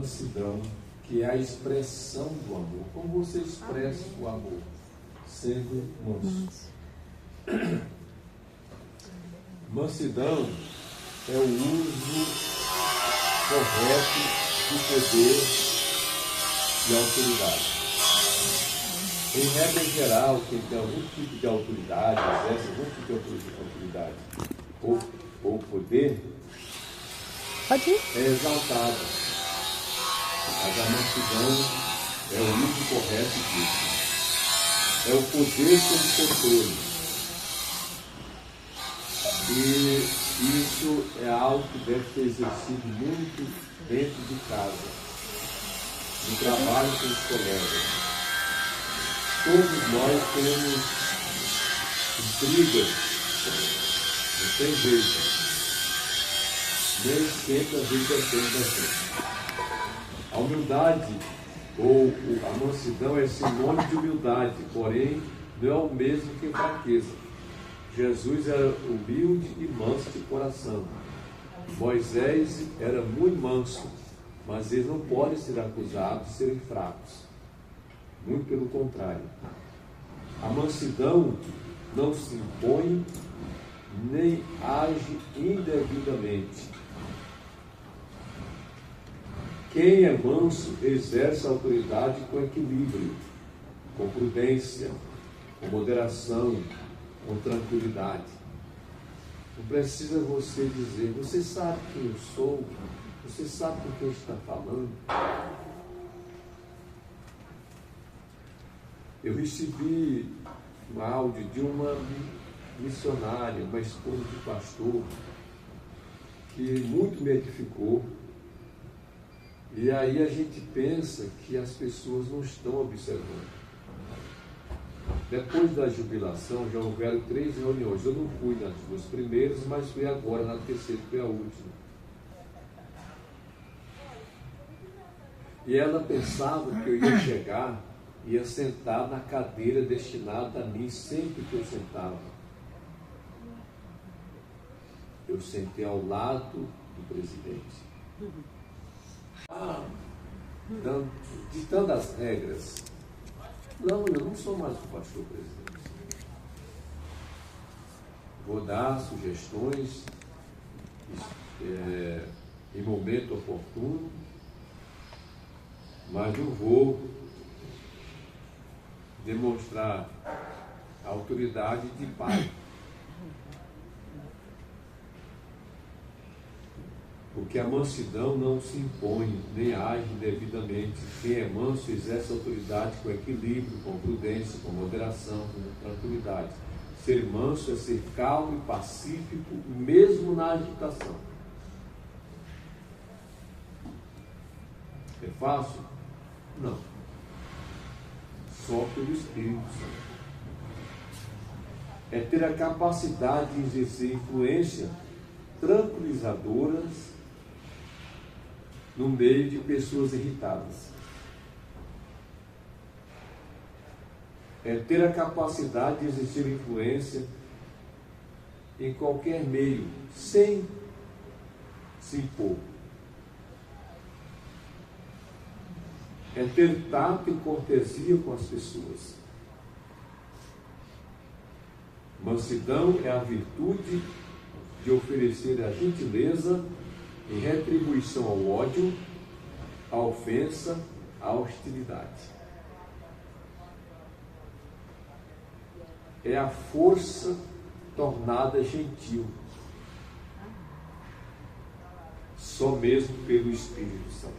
mansidão, que é a expressão do amor. Como você expressa o amor? Sendo manso. Mansidão é o uso correto do poder e autoridade. Em regra geral, quem tem algum tipo de autoridade, exerce algum tipo de autoridade ou poder, é exaltado. Mas a mansidão é o uso correto disso. É o poder sob controle. E isso é algo que deve ser exercido muito dentro de casa, no trabalho com os colegas. Todos nós temos intrigas, não tem jeito. Nem sempre a vida é sempre assim. A humildade ou a mansidão é sinônimo de humildade, porém não é o mesmo que fraqueza. Jesus era humilde e manso de coração. Moisés era muito manso, mas eles não podem ser acusados de serem fracos. Muito pelo contrário. A mansidão não se impõe nem age indevidamente. Quem é manso exerce a autoridade com equilíbrio, com prudência, com moderação, com tranquilidade. Não precisa você dizer, você sabe quem eu sou, você sabe com quem está falando. Eu recebi um áudio de uma missionária, uma esposa de pastor, que muito me edificou. E aí a gente pensa que as pessoas não estão observando. Depois da jubilação já houveram 3 reuniões. Eu não fui nas 2 primeiras, mas fui agora na terceira, que foi a última. E ela pensava que eu ia chegar, ia sentar na cadeira destinada a mim sempre que eu sentava. Eu sentei ao lado do presidente. Ditando as regras. Não, eu não sou mais o pastor presidente. Vou dar sugestões em momento oportuno, mas não vou demonstrar a autoridade de pai. Porque a mansidão não se impõe, nem age devidamente. Quem é manso exerce autoridade com equilíbrio, com prudência, com moderação, com tranquilidade. Ser manso é ser calmo e pacífico, mesmo na agitação. É fácil? Não. Só pelo Espírito Santo. É ter a capacidade de exercer influência tranquilizadoras no meio de pessoas irritadas. É ter a capacidade de exercer influência em qualquer meio, sem se impor. É ter tato e cortesia com as pessoas. Mansidão é a virtude de oferecer a gentileza em retribuição ao ódio, à ofensa, à hostilidade. É a força tornada gentil, só mesmo pelo Espírito Santo.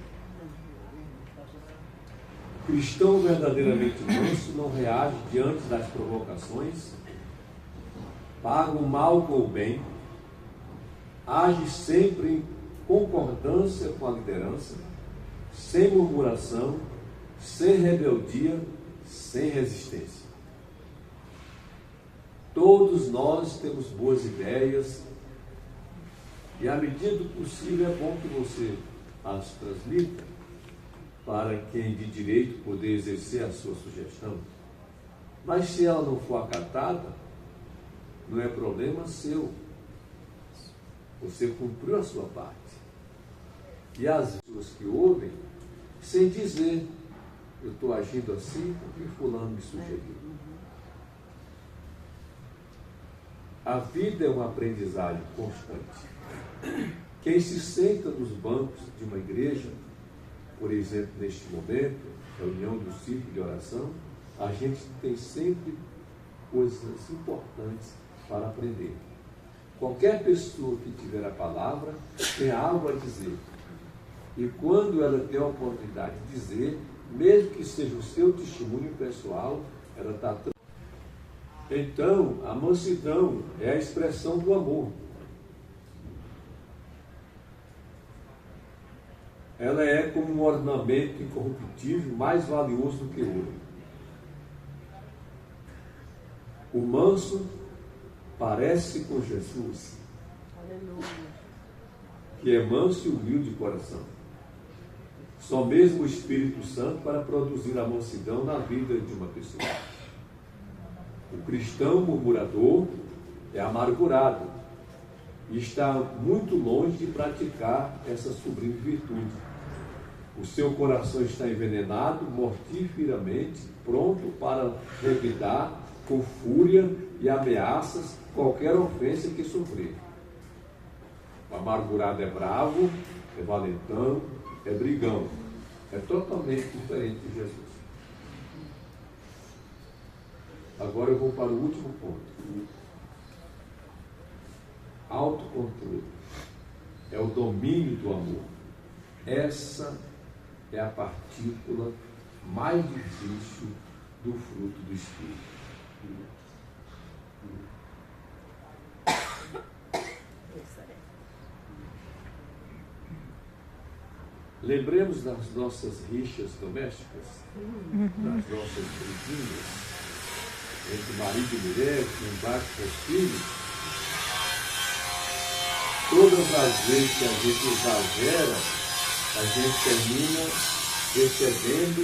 O cristão verdadeiramente manso não reage diante das provocações, paga o mal com o bem, age sempre em concordância com a liderança, sem murmuração, sem rebeldia, sem resistência. Todos nós temos boas ideias e, à medida do possível, é bom que você as transmita para quem de direito poder exercer a sua sugestão. Mas se ela não for acatada, não é problema seu. Você cumpriu a sua parte. E as pessoas que ouvem sem dizer, eu estou agindo assim porque fulano me sugeriu. A vida é uma aprendizagem constante. Quem se senta nos bancos de uma igreja, por exemplo, neste momento, reunião do círculo de oração, a gente tem sempre coisas importantes para aprender. Qualquer pessoa que tiver a palavra tem algo a dizer. E quando ela tem a oportunidade de dizer, mesmo que seja o seu testemunho pessoal, ela está... Então, a mansidão é a expressão do amor. Ela é como um ornamento incorruptível mais valioso do que ouro. O manso parece com Jesus, que é manso e humilde de coração. Só mesmo o Espírito Santo para produzir a mansidão na vida de uma pessoa. O cristão murmurador é amargurado e está muito longe de praticar essa sublime virtude. O seu coração está envenenado mortiferamente, pronto para revidar com fúria e ameaças qualquer ofensa que sofrer. O amargurado é bravo, é valentão, é brigão. É totalmente diferente de Jesus. Agora eu vou para o último ponto. Autocontrole. É o domínio do amor. Essa é a partícula mais difícil do fruto do Espírito. Lembremos das nossas rixas domésticas, das nossas briguinhas entre marido e mulher, que embate com os filhos. Todas as vezes que a gente exagera, a gente termina excedendo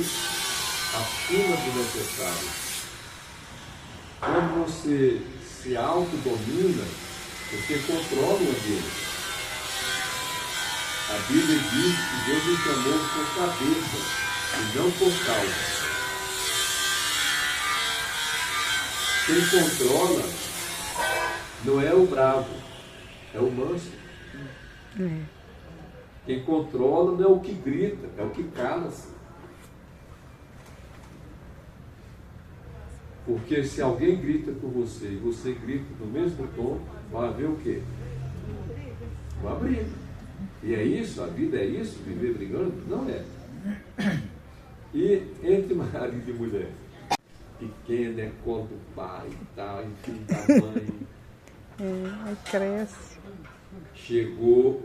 acima do necessário. Quando você se autodomina, você controla o ambiente. A Bíblia diz que Deus nos chamou por cabeça e não por causa. Quem controla não é o bravo, é o manso. Quem controla não é o que grita, é o que cala-se. Porque se alguém grita por você e você grita no mesmo tom, vai haver o quê? Uma briga. E é isso, a vida é isso, viver brigando? Não é. E entre marido e mulher? Pequena, é colo do pai e tal, enfim, da mãe. Aí cresce. Chegou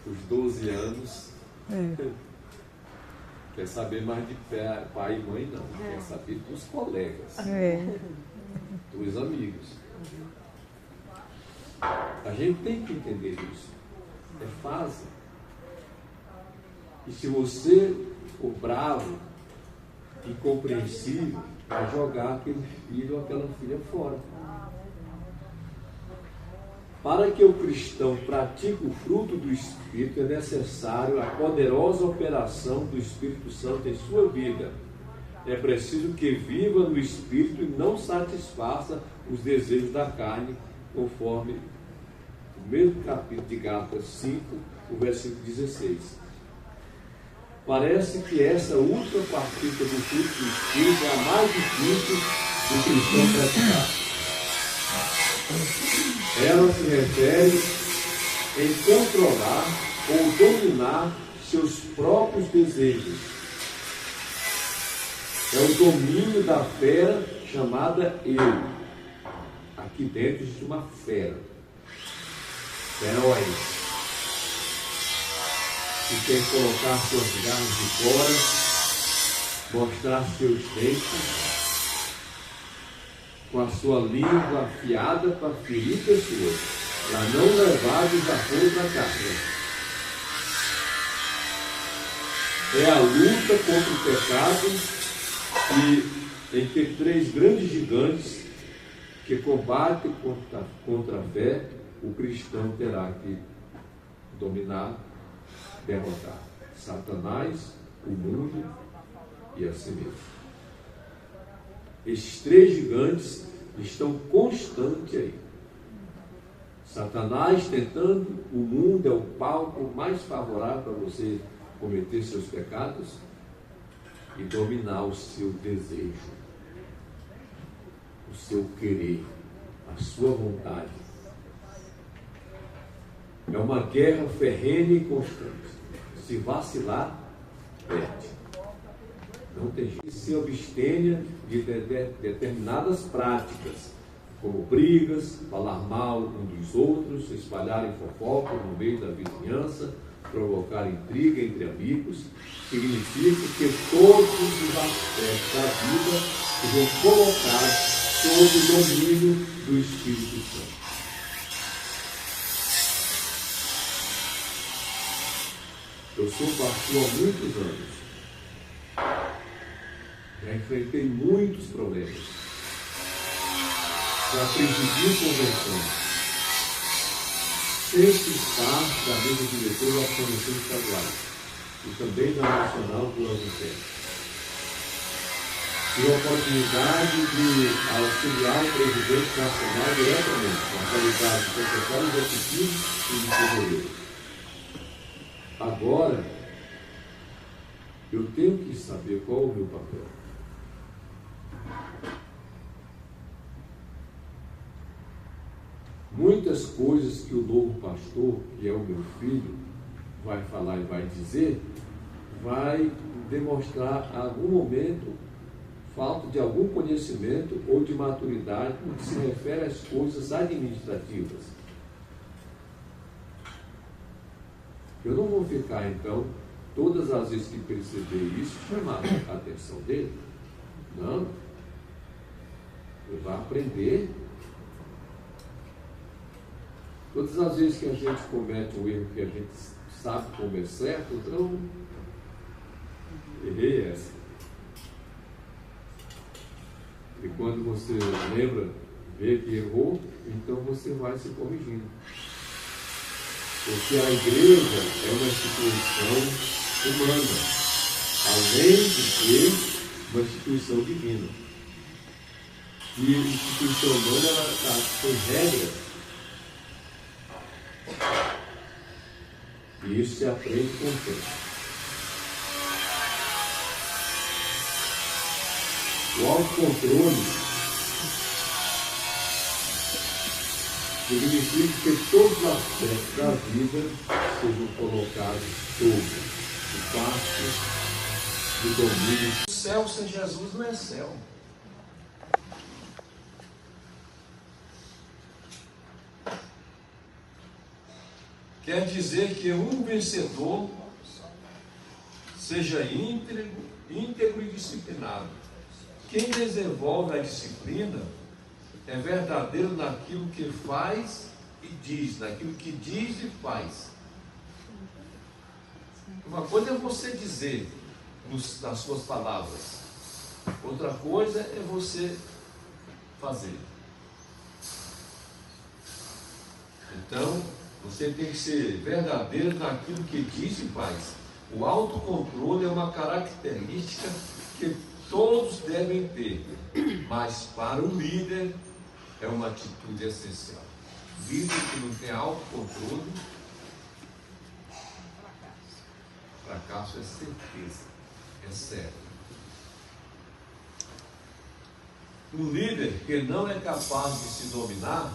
os 12 anos. Quer saber mais de pai e mãe, não. Quer saber dos colegas, dos amigos. A gente tem que entender isso. É fase. E se você for bravo, incompreensível, vai jogar aquele filho ou aquela filha fora. Para que o cristão pratique o fruto do Espírito, é necessário a poderosa operação do Espírito Santo em sua vida. É preciso que viva no Espírito e não satisfaça os desejos da carne, conforme o mesmo capítulo de Gálatas 5, o versículo 16. Parece que essa última partícula do fruto do Espírito é a mais difícil do cristão praticar. Ela se refere em controlar ou dominar seus próprios desejos. É o domínio da fera chamada eu. Aqui dentro existe uma fera. Feroz. Que quer colocar suas garras de fora, mostrar seus dentes, com a sua língua afiada para ferir pessoas, para não levar desaforo para casa. É a luta contra o pecado em que 3 grandes gigantes que combatem contra a fé, o cristão terá que dominar, derrotar. Satanás, o mundo e a si mesmo. Esses três gigantes estão constantes aí. Satanás tentando, o mundo é o palco mais favorável para você cometer seus pecados e dominar o seu desejo, o seu querer, a sua vontade. É uma guerra ferrenha e constante. Se vacilar, perde. Não tem jeito. Se abstenha de determinadas práticas, como brigas, falar mal um dos outros, espalharem fofoca no meio da vizinhança, provocar intriga entre amigos, significa que todos os aspectos da vida sejam colocados sob o domínio do Espírito Santo. Eu sou pastor há muitos anos. Já enfrentei muitos problemas. Já presidi convenções. Sempre parte da mesa diretora das convenções estaduais e também da Nacional do Ano Tempo. Tive a oportunidade de auxiliar o presidente nacional diretamente, na qualidade de secretário executivo e de tesoureiro. Agora, eu tenho que saber qual é o meu papel. Muitas coisas que o novo pastor, que é o meu filho, vai falar e vai dizer, vai demonstrar a algum momento falta de algum conhecimento ou de maturidade no que se refere às coisas administrativas. Eu não vou ficar, então, todas as vezes que perceber isso, chamar a atenção dele. Não. Ele vai aprender. Todas as vezes que a gente comete um erro que a gente sabe como é certo, então, errei essa. E quando você lembra, vê que errou, então você vai se corrigindo. Porque a igreja é uma instituição humana, além de ser uma instituição divina. E a instituição humana tem regras. E isso se aprende com o tempo. O autocontrole significa que todos os aspectos da vida sejam colocados sob o passo do domínio. O céu sem Jesus não é céu. Quer dizer que um vencedor seja íntegro e disciplinado. Quem desenvolve a disciplina é verdadeiro naquilo que faz e diz, naquilo que diz e faz. Uma coisa é você dizer nas suas palavras, outra coisa é você fazer. Então, você tem que ser verdadeiro naquilo que diz e faz. O autocontrole é uma característica que todos devem ter, mas para o líder é uma atitude essencial. Líder que não tem autocontrole, fracasso é certeza, é sério. Um líder que não é capaz de se dominar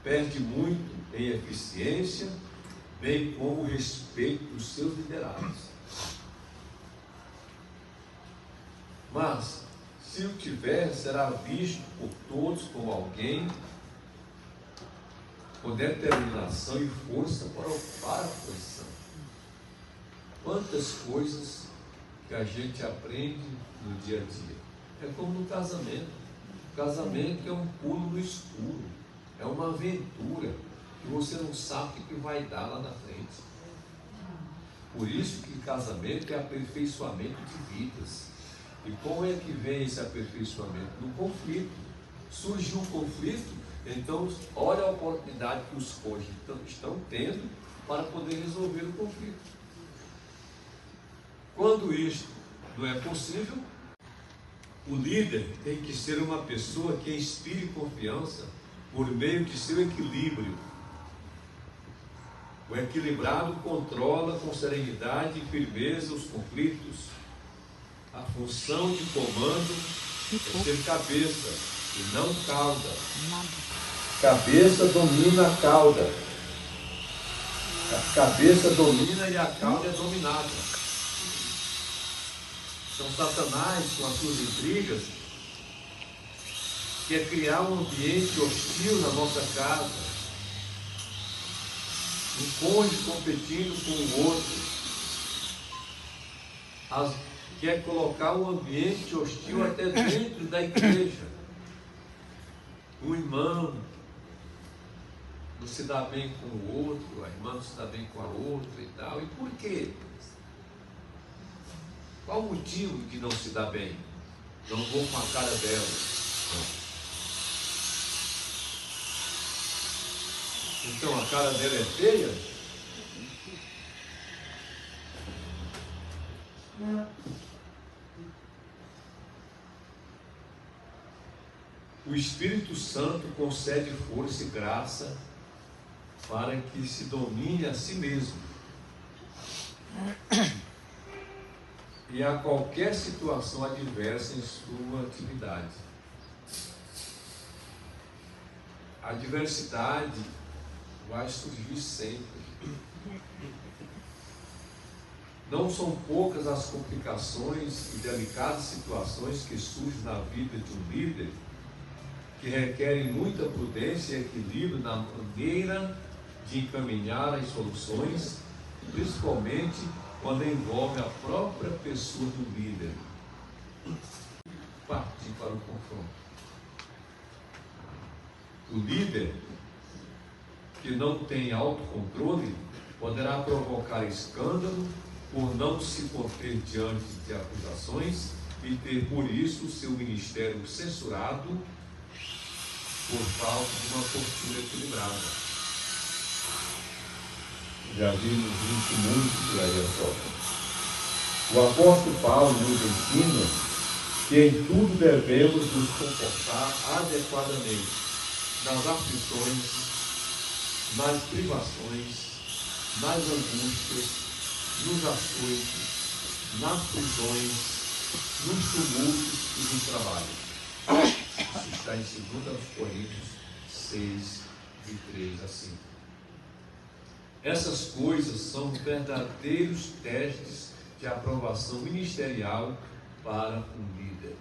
perde muito em eficiência, bem como o respeito dos seus liderados. Mas, se o tiver, será visto por todos como alguém com determinação e força para ocupar a posição. Quantas coisas que a gente aprende no dia a dia. É como no casamento. O casamento é um pulo no escuro, é uma aventura que você não sabe o que vai dar lá na frente. Por isso que casamento é aperfeiçoamento de vidas. E como é que vem esse aperfeiçoamento? No conflito. Surgiu um conflito, então olha a oportunidade que os cônjuges estão tendo para poder resolver o conflito. Quando isto não é possível, o líder tem que ser uma pessoa que inspire confiança por meio de seu equilíbrio. O equilibrado controla com serenidade e firmeza os conflitos. A função de comando é ser cabeça e não cauda. Cabeça domina a cauda. A cabeça domina e a cauda é dominada. Então Satanás, com as suas intrigas, quer criar um ambiente hostil na nossa casa. Um cônjuge competindo com o outro. Quer colocar um ambiente hostil até dentro da igreja. O irmão não se dá bem com o outro, a irmã não se dá bem com a outra e tal. E por quê? Qual o motivo que não se dá bem? Não vou com a cara dela. Então a cara dela é feia? O Espírito Santo concede força e graça para que se domine a si mesmo. E a qualquer situação adversa em sua atividade. A adversidade vai surgir sempre. Não são poucas as complicações e delicadas situações que surgem na vida de um líder, que requerem muita prudência e equilíbrio na maneira de encaminhar as soluções, principalmente quando envolve a própria pessoa do líder. Partir para o confronto. O líder que não tem autocontrole poderá provocar escândalo por não se conter diante de acusações e ter por isso o seu ministério censurado por falta de uma postura equilibrada. Já vimos isso muito por aí afora. O apóstolo Paulo nos ensina que em tudo devemos nos comportar adequadamente, nas aflições, nas privações, nas angústias, nos açoites, nas prisões, nos tumultos e nos trabalhos. Isso está em 2 Coríntios 6, de 3 a 5. Essas coisas são verdadeiros testes de aprovação ministerial para um líder.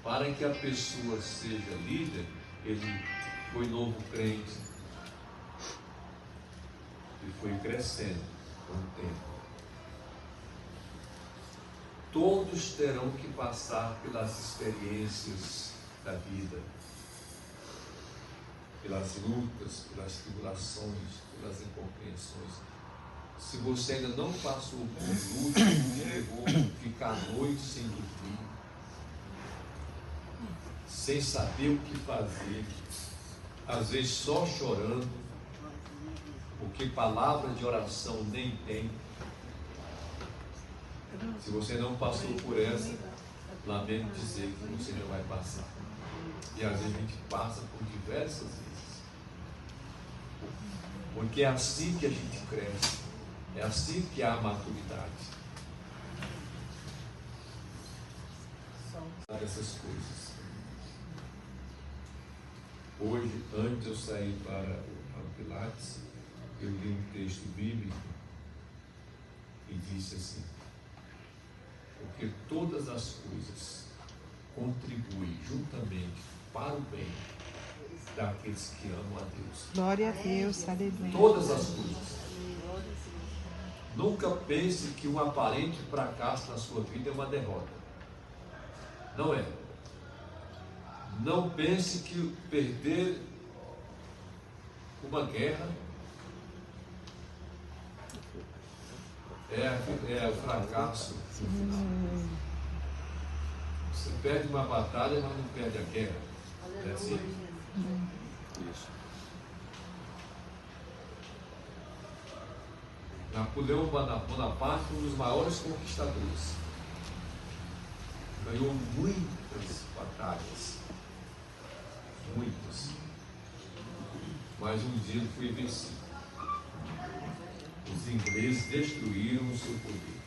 Para que a pessoa seja líder, ele foi novo crente e foi crescendo com o tempo. Todos terão que passar pelas experiências da vida, pelas lutas, pelas tribulações, pelas incompreensões. Se você ainda não passou por luta, que levou a ficar à noite sem dormir, sem saber o que fazer, às vezes só chorando, porque palavra de oração nem tem. Se você não passou por essa, lamento dizer que você já vai passar. E às vezes a gente passa por diversas vezes. Porque é assim que a gente cresce. É assim que há maturidade. Essas coisas. Hoje, antes de eu sair para o Pilates, eu li um texto bíblico e disse assim: porque todas as coisas contribuem juntamente para o bem daqueles que amam a Deus. Glória a Deus, aleluia. Todas as coisas. Nunca pense que um aparente fracasso na sua vida é uma derrota. Não é. Não pense que perder uma guerra é o fracasso no final. Você perde uma batalha, mas não perde a guerra. É assim. Isso. Napoleão Bonaparte, um dos maiores conquistadores, ganhou muitas batalhas, muitas, mas um dia ele foi vencido. Os ingleses destruíram o seu poder.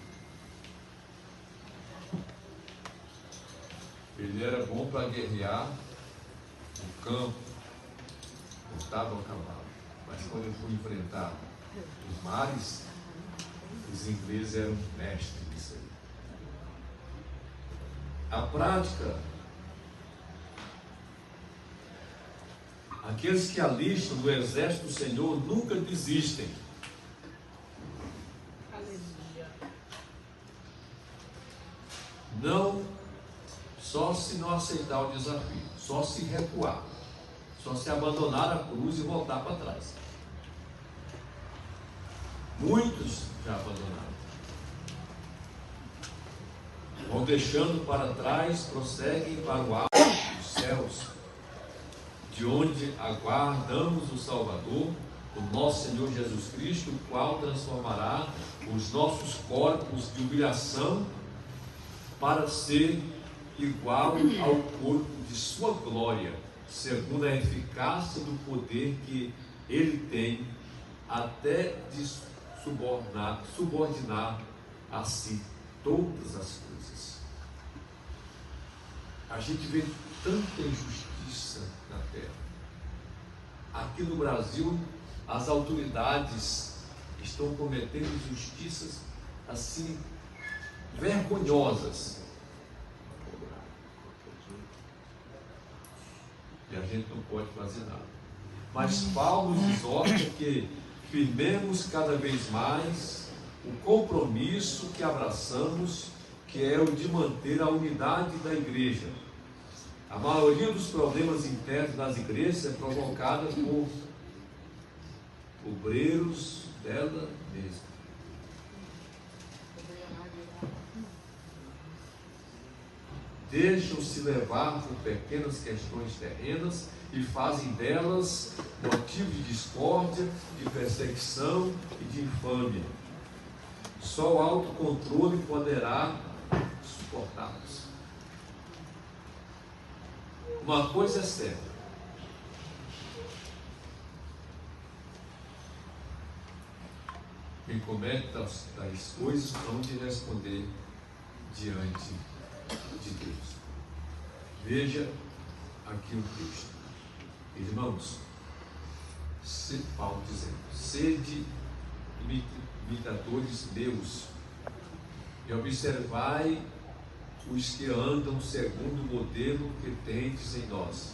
Ele era bom para guerrear no campo, montava a cavalo, mas quando ele foi enfrentar os mares, os ingleses eram mestres nisso aí. A prática, aqueles que alistam do exército do Senhor nunca desistem. Não, só se não aceitar o desafio, só se recuar, só se abandonar a cruz e voltar para trás. Muitos já abandonaram. Vão deixando para trás, prosseguem para o alto dos céus, de onde aguardamos o Salvador, o nosso Senhor Jesus Cristo, o qual transformará os nossos corpos de humilhação para ser igual ao corpo de sua glória, segundo a eficácia do poder que ele tem, até de subordinar a si todas as coisas. A gente vê tanta injustiça na terra. Aqui no Brasil, as autoridades estão cometendo injustiças assim vergonhosas. E a gente não pode fazer nada. Mas Paulo nos exorta que firmemos cada vez mais o compromisso que abraçamos, que é o de manter a unidade da igreja. A maioria dos problemas internos das igrejas é provocada por obreiros dela mesma. Deixam-se levar por pequenas questões terrenas e fazem delas motivo de discórdia, de perseguição e de infâmia. Só o autocontrole poderá suportá-los. Uma coisa é certa: quem comete tais coisas não de responder diante de Deus. Veja aqui o texto. Irmãos, Paulo dizendo: sede imitadores meus e observai os que andam segundo o modelo que tendes em nós.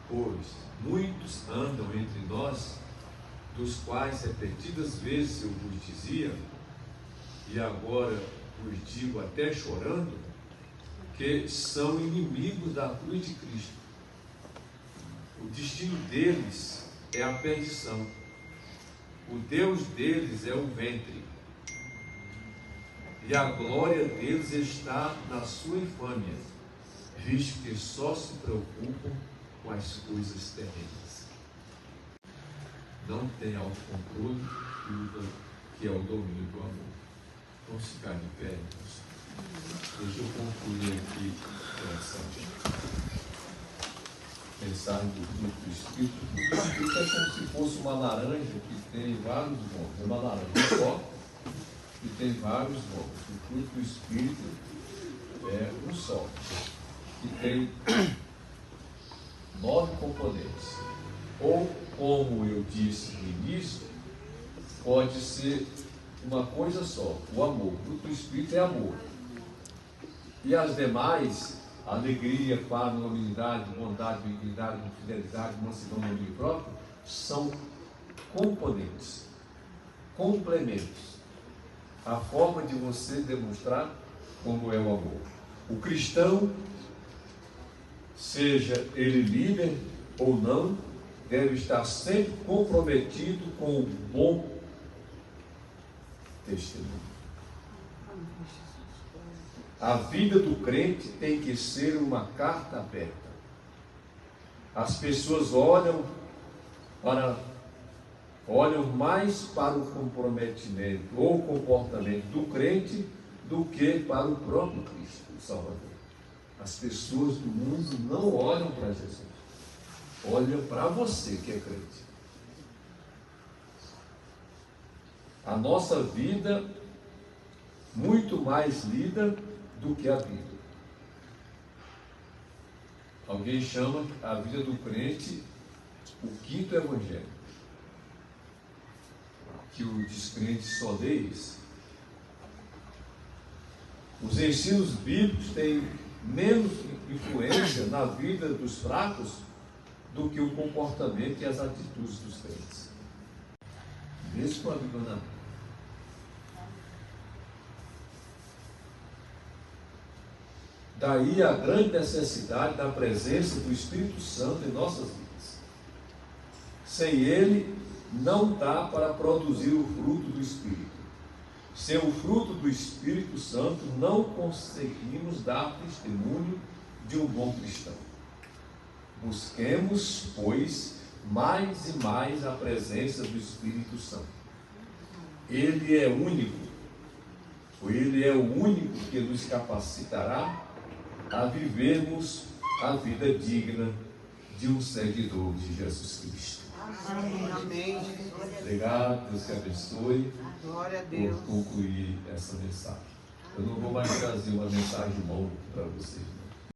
Pois muitos andam entre nós, dos quais repetidas vezes eu vos dizia, e agora vos digo até chorando, que são inimigos da cruz de Cristo. O destino deles é a perdição. O Deus deles é o ventre. E a glória deles está na sua infâmia, visto que só se preocupam com as coisas terrenas. Não tem autocontrole, que é o domínio do amor. Vamos ficar de pé, irmãos. Deixa eu concluir aqui essa mensagem do fruto do Espírito. O fruto do Espírito é como se fosse uma laranja que tem vários gomos. É uma laranja só que tem vários gomos. O fruto do Espírito é um só, que tem 9 componentes. Ou, como eu disse no início, pode ser uma coisa só, o amor. O fruto do Espírito é amor. E as demais, alegria, paz, longanimidade, bondade, benignidade, fidelidade, mansidão, domínio próprio, são componentes, complementos. A forma de você demonstrar como é o amor. O cristão, seja ele líder ou não, deve estar sempre comprometido com o bom testemunho. A vida do crente tem que ser uma carta aberta. As pessoas olham para olham mais para o comprometimento ou comportamento do crente do que para o próprio Cristo, o Salvador. As pessoas do mundo não olham para Jesus, olham para você que é crente. A nossa vida muito mais lida do que a Bíblia. Alguém chama a vida do crente o quinto evangelho. Que o descrente só lê isso. Os ensinos bíblicos têm menos influência na vida dos fracos do que o comportamento e as atitudes dos crentes. Mesmo com a Bíblia na mão. Daí a grande necessidade da presença do Espírito Santo em nossas vidas. Sem ele, não dá para produzir o fruto do Espírito. Sem o fruto do Espírito Santo, não conseguimos dar testemunho de um bom cristão. Busquemos, pois, mais e mais a presença do Espírito Santo. Ele é único, ele é o único que nos capacitará a vivermos a vida digna de um seguidor de Jesus Cristo. Amém. Obrigado, Deus te abençoe. Glória a Deus. Por concluir essa mensagem. Eu não vou mais trazer uma mensagem longa para vocês.